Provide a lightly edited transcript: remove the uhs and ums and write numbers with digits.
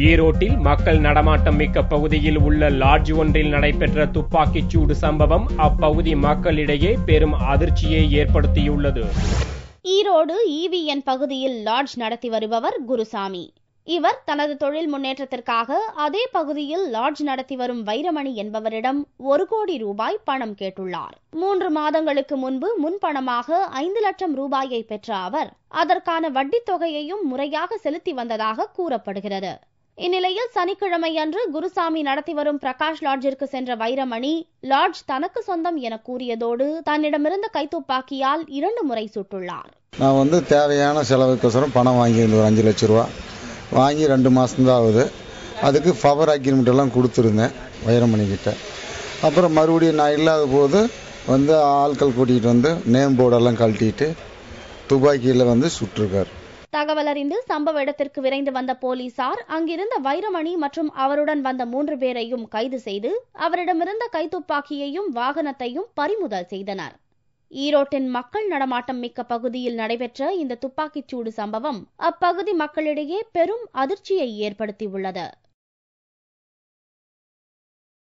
ஈரோட்டில் மக்கள் நடமாட்டம் மிக்க பகுதியில் உள்ள லாட்ஜ் ஒன்றில் நடைபெற்ற துப்பாக்கிச் சூடு சம்பவம் அப்பகுதி மக்களிடையே பெரும் அதிர்ச்சியை ஏற்படுத்தியுள்ளது. ஈரோடு EVN பகுதியில் லாட்ஜ் நடத்தி வருபவர் குருசாமி. இவர் தனது தொழில் முன்னேற்றத்திற்காக அதே பகுதியில் லாட்ஜ் நடத்தி வரும் வைரமணி என்பவரிடம் 1 கோடி ரூபாய் பணம் கேட்டுள்ளார். 3 மாதங்களுக்கு முன்பு முன்பணமாக 5 லட்சம் ரூபாயை பெற்ற அவர் அதற்கான வட்டித் தொகையையும் முறையாக செலுத்தி வந்ததாக கூறப்படுகிறது. இந்நிலையில் சனிக்கிழமை அன்று குருசாமி நடத்தி வரும் பிரகாஷ் லாட்ஜிற்கு சென்ற வைரமணி லாட்ஜ் தனக்கு சொந்தம் என கூறியதோடு தன்னிடமிருந்த கைத்துப்பாக்கியால் 2 முறை சுட்டுள்ளார். நான் தேவையான செலவுக்கோசரம் பணம் வாங்கியிருந்தேன். ஒரு 5 லட்சம் ரூபா வாங்கி 2 மாதம்தான் ஆகுது. அதுக்கு பவர் அக்ரிமெண்ட் எல்லாம் கொடுத்துருந்தேன் வைரமணி கிட்ட. அப்புறம் மறுபடியும் நான் இல்லாத போது ஆட்கள் கூட்டிகிட்டு நேம் போர்டெல்லாம் கழட்டிட்டு துப்பாக்கியில் சுட்டிருக்கார். தகவல் அறிந்து சம்பவ இடத்திற்கு விரைந்து வந்த போலீசார் அங்கிருந்த வைரமணி மற்றும் அவருடன் வந்த 3 பேரையும் கைது செய்து அவரிடமிருந்த கைத்துப்பாக்கியையும் வாகனத்தையும் பறிமுதல் செய்தனர். ஈரோட்டின் மக்கள் நடமாட்டம் மிக்க பகுதியில் நடைபெற்ற இந்த துப்பாக்கிச்சூடு சம்பவம் அப்பகுதி மக்களிடையே பெரும் அதிர்ச்சியை ஏற்படுத்தியுள்ளது.